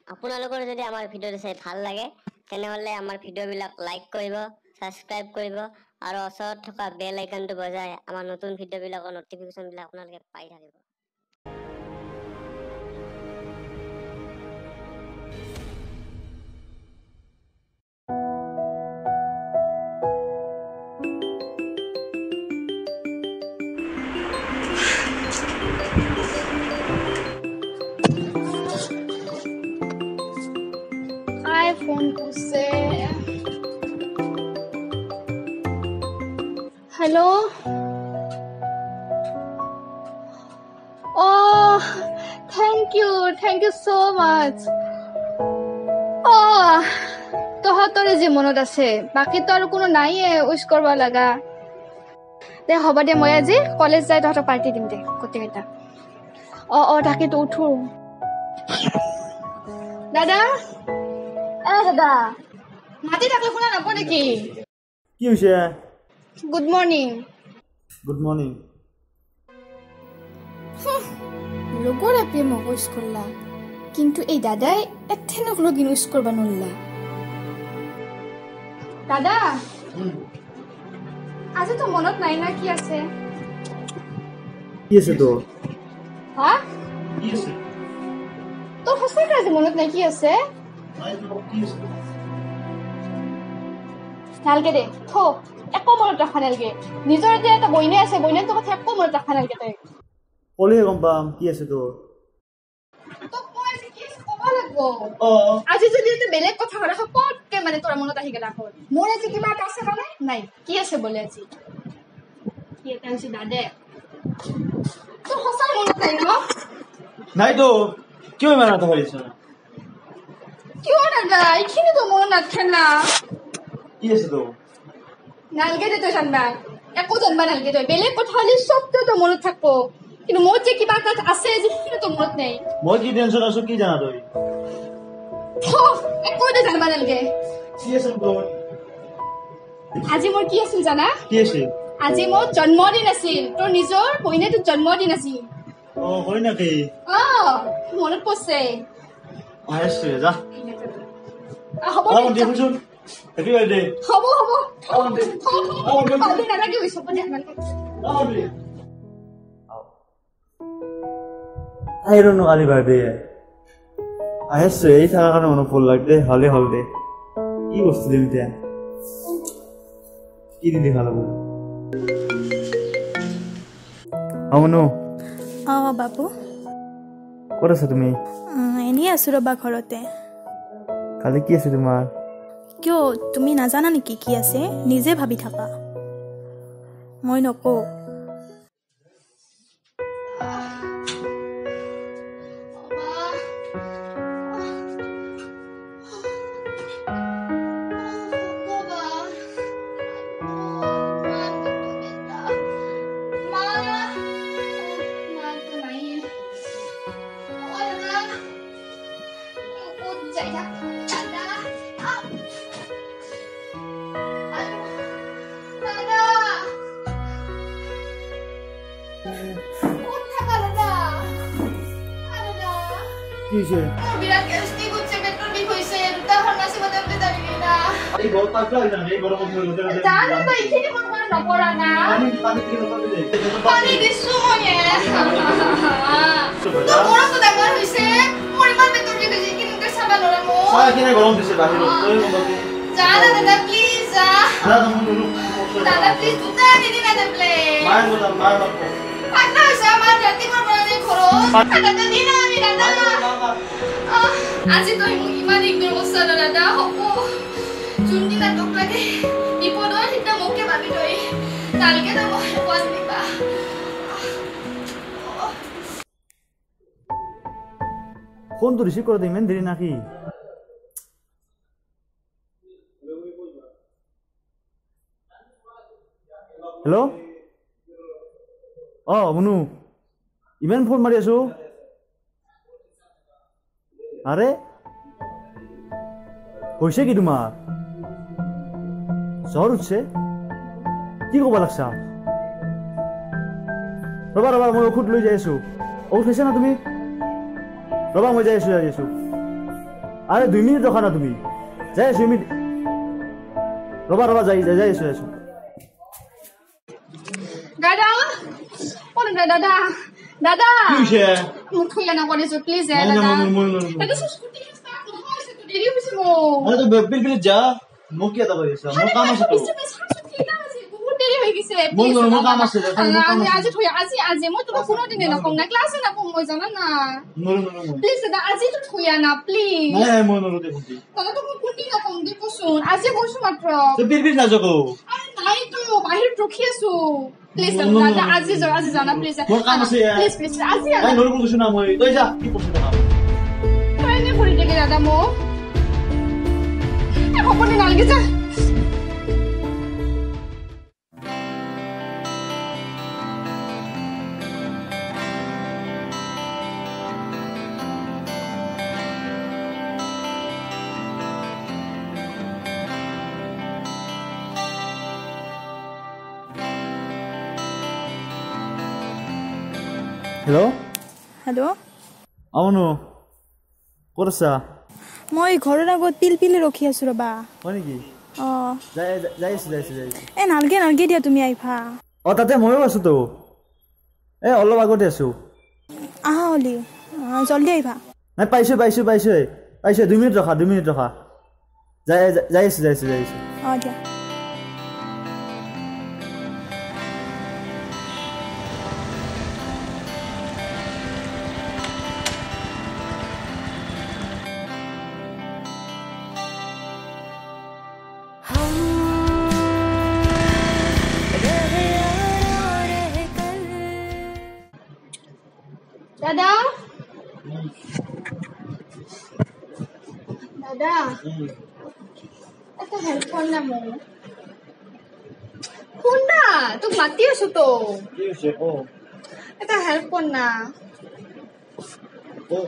আপোনালোকৰ যদি আমাৰ ভিডিঅ'টো চাই ভাল লাগে তেনেহলে আমাৰ ভিডিঅ'বিলাক লাইক কৰিব, সাবস্ক্ৰাইব কৰিব আৰু ওচৰত থকা বেল আইকনটো বজাই আমাৰ নতুন ভিডিঅ'বিলাকৰ নটিফিকেশ্যনবিলাক আপোনালোকে পাই থাকিব। iPhone से hello oh thank you so much तोहतरे जी मनत আছে বাকি তো আর কোনো নাইয়ে উইশ করবা লাগা দে হ'ব দে মই আজি কলেজ যাই তহত পার্টি দিম দে কতে কেটা তাকে তো উঠো দাদা দাদা মাতি থাকলে শুনা নাপো নেকি কি হৈছে গুড মর্নিং লগর আপনি মগজ করলা কিন্তু এই দাদাই এথেনক লগিন ইউজ করবা নল্লা দাদা আজি তো মনত নাই না কি আছে তো হা তোর হসপিটাল আজি মনত নাই কি আছে নালগে দে থো একো মনত ৰাখা নালগে নিজৰ যে এটা বইনে আছে বইনে তো কথা একো মনত ৰাখা নালগে তই কলে গম পাম কি আছে তোৰ তো কই যে কি ক'ব লাগবো আজি যদি এটা বেলেগ কথা হলে পটকে মানে তোৰ মনত আহি গলা হ'ল মোৰ আজি কিবা আছে মানে নাই কি আছে বলে আজি কি এটা আছে দাদে তো হসাই মনত নাই ন নাই তো কিয় ইমান কথা ভাবিছ কিয় দাদা এইখিনি তো মনত নাথাকে না কি আছে তো নালগে দে তই জানবা একো জানবা নালগে তই বেলেগ কথা হলে সব তো মনত থাকবো কিন্তু মোৰ যে কিবা এটা আছে যে সেইখিনি তো মনত নাই মই কি টেনচন আছো কি জানা তই একো দে জানবা নালগে কি আছে তোৰ আজি মোৰ কি আছিল জানা কি আছে আজি মোৰ জন্মদিন আছিল তোৰ নিজৰ বইনেটোৰ জন্মদিন আছিল হয় নাকি মনত পৰছে আহিছে যা হ'ব দে শুন হেপী বাৰ্থডে হ'ব দে পালি নালাগে হৈছে পনে নালাগে I don't know Ali birthday আহিছে এই থাকাৰ কাৰণে মনত ফুল লাগদে হলে হল দে কি বস্তু দিম এতিয়া কি দিলি ভাল হ'ব আমনো বাবু ক'ত আছা তুমি এনেই আছো ৰবা ঘৰতে কালি কি আছে তোমাৰ কিয় তুমি নাজানা নেকি কি আছে নিজে ভাবি থাকা মই নকওঁ কি হৈছে বিৰাট গেষ্টিক উঠছে পেটৰ বিষ হৈছে দুটা ফাৰ্মাসি বজাবলে যাবি না এই বহুত পাগলা হৈ যাম এই গৰমত জানো তো এইখিনি মন নপৰা না পানী দিছো মই তো গৰম ডাঙৰ হৈছে মোৰ ইমান পেটৰ বিষ হৈছে কিন্তু চাবা নৰা মই চাহ কিনে গৰম দিছে বাহিৰত তই মনতে জানা দাদা প্লিজ দাদা প্লিজ দুটা দিদি না দেবলে মাৰ পাগলা হৈছে আমাৰ ৰাতিপুৱাৰ পৰা যে ঘৰত দাদা দিনা আমি দাদা আজি তই মোক ইমান ইগনোৰ কৰিছা দাদা হ'ব যোনদিনা দুখ লাগে বিপদৰ সিদিনা মোকে ভাবি তই নালগে তই মোক পোৱা দিবা ফোনটো ৰিচিভ কৰোঁতে ইমান দেৰি নাকি হেল্ল' মুনু ইমান ফোন মাৰি আছো আৰে হৈছে কি তোমাৰ জ্বৰ উঠছে কি ক'ব লাগছা ৰবা মই ঔষধ লৈ যাই আছো ঔষধ খাইছা না তুমি ৰবা মই যাই আছো আরে 2 মিনিট রখা না তুমি যাই আছো মিনিট রবা রবা যাই আছো দাদা ও দাদা দাদা কি হইছে মোক থৈ না কৰিছো প্লিজ দাদা দাদা স্কুটি ষ্টাৰ্ট নহৈছে তো দেৰি হৈছে মোক আৰে তো বিল যা মোক কি এটা কৰি আছা মোৰ কাম আছে তো বহুত দেৰি হৈ গৈছে মোৰ কাম আছে আজি থৈ আজি মই তোমাক কোনো দিনে নকম না ক্লাছে নাপাম মই জানা না প্লিজ দাদা আজি তো থৈ না প্লিজ নাই মই নৰতে কুটি দাদা তো মোক কুটি নকম দি কচোন আজি কৈছো মাত্ৰ তো বিল না যাকো আৰে নাই তো বাহিৰত ৰখি আছো প্লিজ দাদা আজি জানা প্লিজ মোৰ কাম আছে প্লিজ আজি নাই নৰব কৈছো না মই তই যা কি পছন্দ কাম তই নে কৰি দিলি দাদা মোক হবনে নালগে যা হেল্ল' হেল্ল' আমনো ক'ত আছা মই ঘৰৰ আগত পিলপিলি ৰখি আছো ৰবা হয় নেকি অঁ যাই আছো নালগে দিয়া তুমি আহিবা অ তাতে ময়ো আছো তো অলপ আগতে আছো আহা হলি জলদি আহিবা নাই পাইছো 2 মিনিট ৰখা যাই আছো অঁ দিয়া দাদা দাদা এটা হেল্প কর না মোক শুন না তোক মাতি আছো তো কি হৈছে ক এটা হেল্প কর না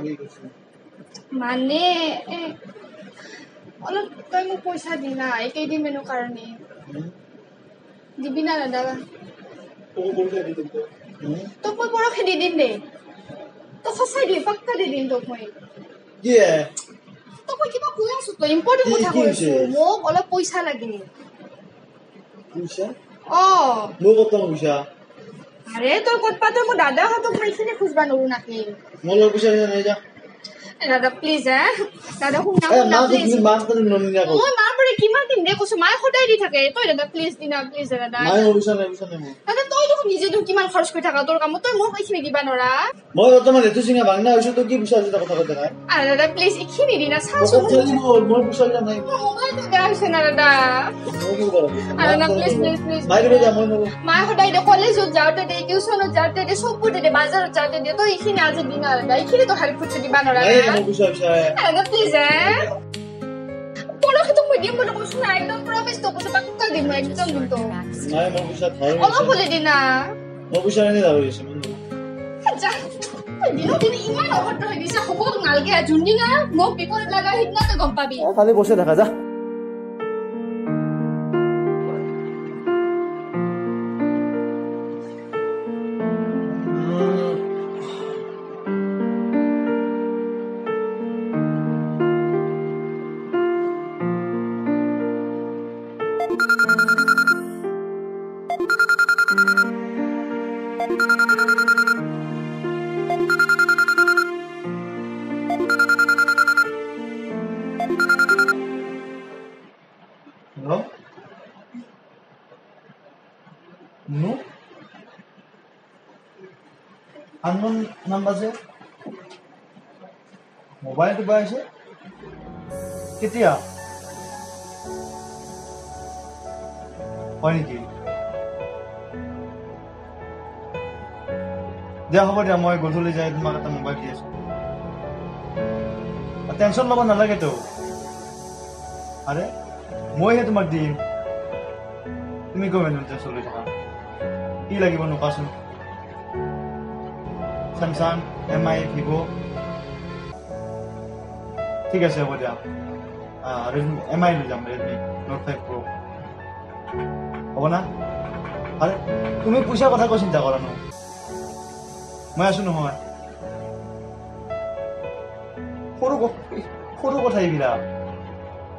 কি কৈছে মানে অলপ তই মোক পইচা দি না এইকেইদিন মেনু কাৰণে দিবি না দাদা তোক মই পৰহি দি দিম দে তোক সঁচাই দিম পাক্কা দি দিম তোক মই তোক মই কিবা কৈ আছো তই ইম্পৰ্টেণ্ট কথা কৈ আছো মোক অলপ পইচা লাগে মোৰ কত পইচা আৰে তই ক'ত পা তই মোৰ দাদাহঁতক মই এইখিনি খুজিবা নোৱাৰো নাকি মোৰ লগত পইচা নাই যা দাদা প্লিজ দাদা শুনা প্লিজ মই মাৰ পৰা কিমান দিন দে কৈছো মায়ে সদায় দি থাকে তই দাদা প্লিজ দিনা প্লিজ দাদা দাদা তই দেখোন নিজে কিমান খৰচ কৰি থাকা তোৰ কামত তই মোক এইখিনি দিবা নোৱাৰা মই বৰ্তমান এইটো চিঙা ভাঙনা হৈছো তই কি পইচা কথা কথা নাই আৰে দাদা প্লিজ এইখিনি দিনা চাচোন মোৰ পইচা নাই মোবাইলটো বেয়া হৈছে না দাদা আৰে না প্লিজ মায়ে সদায় দে কলেজত যাওঁতে দে টিউচনত যাওঁতে দে চবতে দে বাজাৰত যাওঁতে দে তই এইখিনি আজি দিনা দাদা এইখিনি তো হেল্প কৰি দিবা নোৱাৰা দাদা প্লিজ পৰহি তোক মই দিম বুলি কৈছো না একদম প্ৰমিছ তো কৈছো পাক্কা দিম মই একদম দিম তো অলপ হ'লে দিনা যা দিনক দিনে ইমান অভদ্ৰ হৈ গৈছে হ'ব তোক নালগে যোনদিনা মোক বিপদ লগা সিদিনা তই গম পাবি খালি বসে থাকা যা Hello? No? Unknown number se? Mobile device se? Ketia? Hoy ki? দিয়া হ'ব দিয়া মই গধূলি যাই তোমাক এটা মোবাইল দি আছো টেনশ্যন ল'ব নালাগে তো আৰে মইহে তোমাক দিম তুমি গভৰ্ণমেণ্ট টেনশ্যন লৈ থাকা কি লাগিব নোকোৱাচোন চেমচাং MI ভিভ' ঠিক আছে হ'ব দিয়া MI লৈ যাম ৰেডমি নোট 5 Pro হ'ব না আৰে তুমি পইচাৰ কথা কৈ চিন্তা কৰা ন মই আছো নহয় সৰু কথা এইবিলাক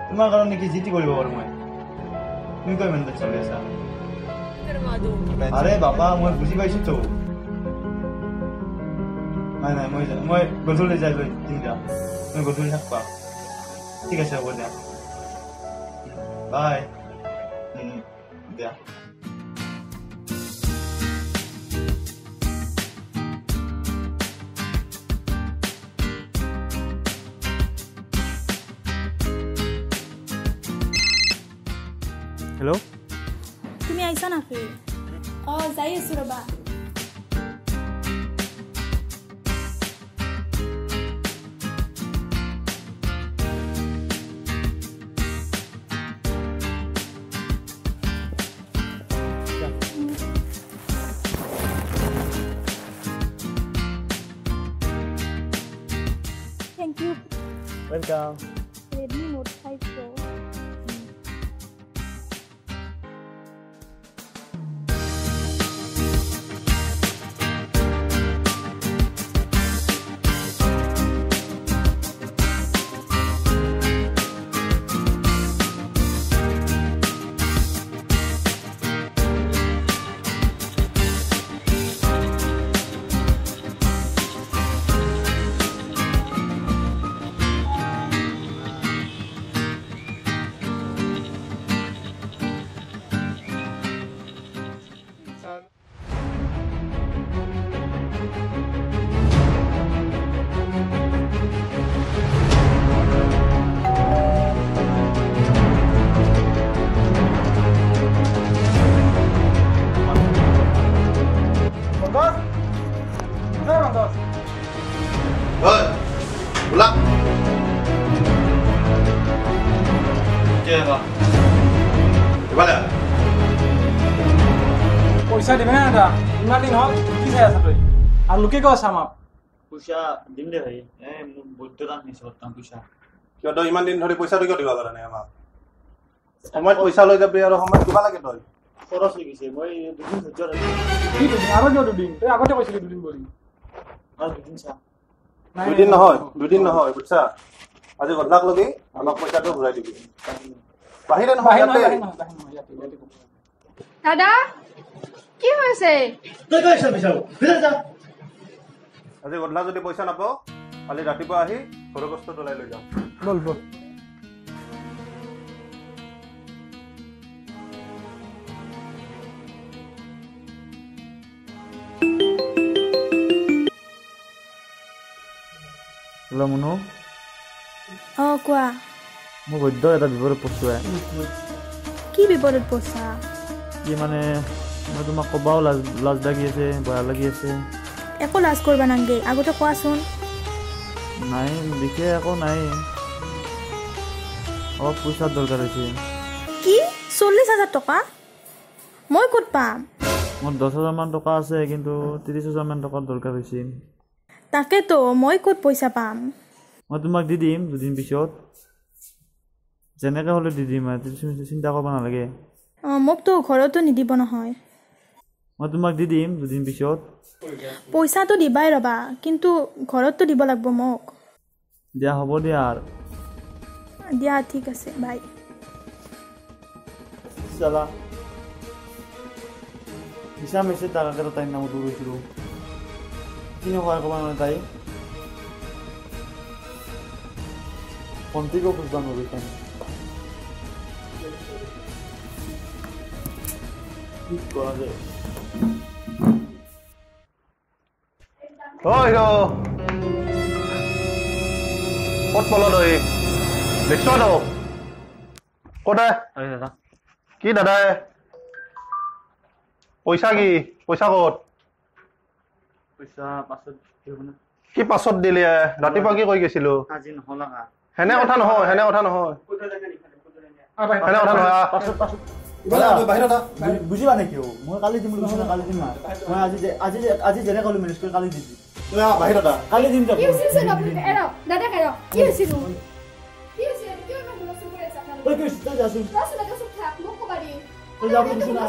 তোমাৰ কাৰণে কি জিতি কৰিব পাৰো মই তুমি কৈ মেণ্টেল চলি আছা আৰে বাবা মই বুজি পাইছো তো নাই নাই মই গধূলি যাই লৈ দিম দিয়া তুমি গধূলি থাকবা ঠিক আছে হ'ব দিয়া বাই দিয়া হেল্ল' তুমি আহিছা নাকি যাই আছো ৰবা Thank you. Welcome. Redmi Note 5 Pro. পইচা দিবে না দাদা ইমান দিন হল কি চাই আছা তুই আর লোকে কেউ আছে আমার পইচা দিম দে ভাই মোক বৈদ্য দাম নিছে বৰ্তমান পইচা কিয় তই ইমান দিন ধৰি পইচাটো কিয় দিবা পৰা নাই আমাক সময়ত পইচা লৈ যাবি আৰু সময়ত দিবা লাগে তই খৰচ হৈ গৈছে মই দুদিন ধৈৰ্য ৰাখিম কি দুদিন আৰু কিয় দুদিন তই আগতে কৈছিলি দুদিন বুলি আৰু দুদিন চা দুদিন নহয় বুজিছা আজি গধলাক লগি আমাক পইচাটো ঘূৰাই দিবি বাহিৰে নহয় দাদা কি হৈছে তই কৈছ বিচাৰো ভিতৰত যা আজি গধলা যদি পইচা নাপাও কালি ৰাতিপুৱা আহি ঘৰৰ বস্তু তোলাই লৈ যাম বল বল হেল্ল' মুনু কোৱা মোৰ বৈদ্য এটা বিপদত পচুৱাই কি বিপদত পইচা কি মানে মই তোমাক ক'বাও লাজ লাগি আছে বেয়া লাগি আছে একো লাজ কৰিব নালাগে আগতে কোৱাচোন নাই বিশেষ একো নাই অলপ পইচাৰ দৰকাৰ হৈছে কি 40,000 টকা মই ক'ত পাম মোৰ 10,000 মান টকা আছে কিন্তু 30,000 মান টকাৰ দৰকাৰ হৈছিল তাকেতো মই ক'ত পইচা পাম মই তোমাক দি দিম দুদিন পিছত যেনেকৈ হ'লে দি দিম চিন্তা কৰিব নালাগে মোকতো ঘৰতো নিদিব নহয় মই তোমাক দি দিম দুদিন পিছত পইচাটো দিবাই ৰবা কিন্তু ঘৰততো দিব লাগিব মোক দিয়া হ'ব দিয়া আৰু দিয়া ঠিক আছে বাই চালা হিচাপ হৈছে তাকে তাইৰ নামতো গৈছিলোঁ কিনো সহায় কৰিব মানে তাই ভণ্টিকো খুজিব নোৱাৰো তাই কি কৰা যায় ক'ত পল তই দেখছ ন ক'তে দাদা কি দাদাই পইচা কি পইচা ক'ত পইচা পাছত কি পাছত দিলি ৰাতিপুৱা কি কৈ গৈছিলো আজি নহ'লা হেনে কথা নহয় হেনে কথা নহয় বুজি পা নে কিয় মই কালি দিম বুলি কৈছিলো কালি দিম মই আজি যেনে ক'লো মেনেজ কৰি কালি দি দিম বাহিৰত কালি দিম কি হৈছে দাদা কি হৈছিল কি হৈছে কিয় ইমান হুলস্থুল কৰি আছা তই কি তই যাচোন দাদা চুপ থাক মোক কবাৰি তই যাব দিছো না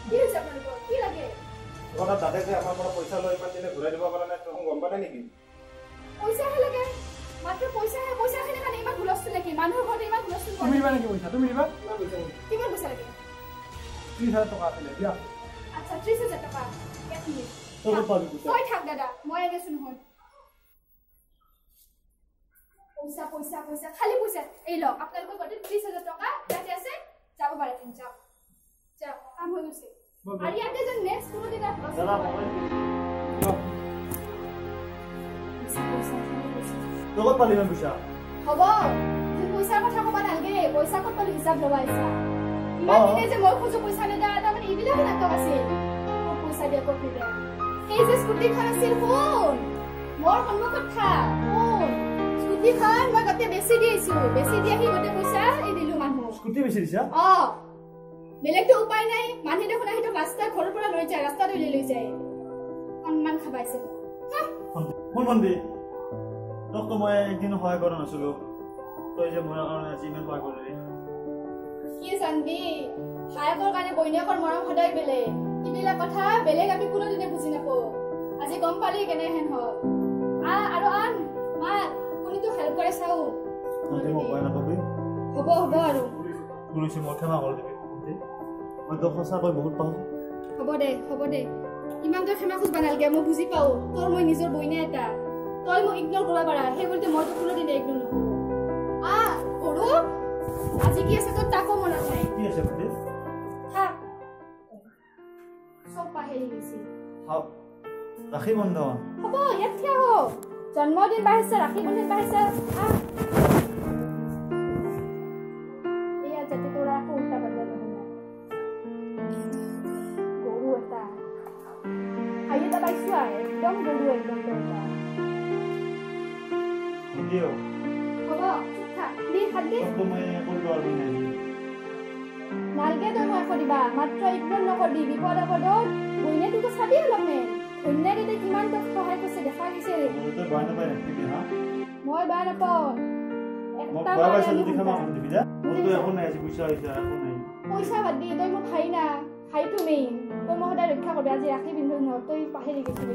কি হৈছে আপোনালোকৰ কি লাগে তাতে যে আমাৰ পৰা পইচা লৈ ইমান দিনে ঘূৰাই দিব পৰা নাই তই গম পালে নেকি পইচাহে লাগে মাত্ৰ পইচাহে মানুহৰ ঘৰত ইমান হুলস্থুল তুমি দিবা নেকি পইচা তুমি দিবা কিমান পইচা লাগে 30,000 টকা আছিলে দিয়া আচ্ছা 30,000 টকা এক মিনিট তোৰ পাবি পইচা তই থাক দাদা মই এনেছো নহয় পইচা পইচা পইচা খালি পইচা এই লওক আপোনালোকৰ ঘৰতে 30,000 টকা ইয়াতে আছে যাব পাৰে তুমি যাও যাও কাম হৈ গৈছে আৰু ইয়াতে যে নেক্সট কোনো দিনা দাদা মোবাইল তোৰ পালি ইমান পইচা হ'ব তুমি পইচাৰ কথা ক'বা নালাগে পইচা ক'ত পালি হিচাপ ল'বা ইচ্ছা ইমান দিনে যে মই খোজো পইচা নেদা তাৰমানে এইবিলাক নাটক আছিল ক'ত পইচা দিয়া ক'ত নিদিয়া সেই যে স্কুটিখন আছিল শুন মোৰ সন্মুখত থা শুন স্কুটিখন মই গোটেই বেছি দি আহিছোঁ বেছি দি আহি গোটেই পইচা এই দিলোঁ মানুহ স্কুটি বেছি দিছা বেলেগতো উপায় নাই মানুহে দেখোন আহি ৰাস্তা ঘৰৰ পৰা লৈ যায় ৰাস্তাত লৈ যায় সন্মান খাবাইছে শুন ভণ্টি তোকতো মই একদিনো সহায় কৰা নাছিলো তই যে মোৰ কাৰণে আজি ইমান সহায় কৰিলি কি জানবি ভায়েকৰ কাৰণে বৈনীয়েকৰ মৰম সদায় বেলেগ এইবিলাক কথা বেলেগ আমি কোনোদিনে বুজি নাপাওঁ আজি গম পালি কেনেহেন হ'ল আৰু আন মা কোনোটো হেল্প কৰে চাওঁ ভণ্টি মোক ভয় নাপাবি হ'ব হ'ব আৰু পুলিচে মই ক্ষমা কৰি দিবি মই তোক সঁচাকৈ বহুত পাওঁ হ'ব দে ইমান তই ক্ষমা খুজিব নালাগে মই বুজি পাওঁ তোৰ মই নিজৰ বৈনী এটা তই মোক ইগনোৰ কৰিব পাৰা সেই বুলি মই তোক কোনোদিনে ইগনোৰ নকৰোঁ কৰো আজি কি আছে তোৰ তাকো মনত নাই কি আছে ভণ্টি থাক চব পাহৰি গৈছিল ৰাখি বন্ধন হ'ব ইয়াত থিয় হ জন্মদিন বাঢ়িছে ৰাখি বন্ধন বাঢ়িছে এয়া যাতে তোৰ আকৌ উল্টা পাল্টা নহয় গৰু এটা খাই এটা পাইছো আৰু একদম গৰু একদম এটা ভণ্টিও হ'ব চুপ থাক দি হাত দি তোকতো মই কৰিব আৰু নাই নালগে তই মই আকৌ দিবা মাত্ৰ ইগনোৰ নকৰিবি বিপদ আপদত বৈনে তোক চাবি অলপমেন ধন্যবাদ কিমান তোক সহায় কৰিছে দেখা গৈছে তই ভয় নাপাই নাথাকিবি হা মই বেয়া নাপাওঁ মোক ভয় পাইছা যদি ক্ষমা কৰি দিবি যা মোৰতো একো নাই আজি পইচা হৈছে একো নাই পইচা বাদ দি তই মোক খাই না খাইতো মেইন তই মই সদায় ৰক্ষা কৰিবি আজি ৰাখি পিন্ধো ন তই পাহৰি গৈছিলি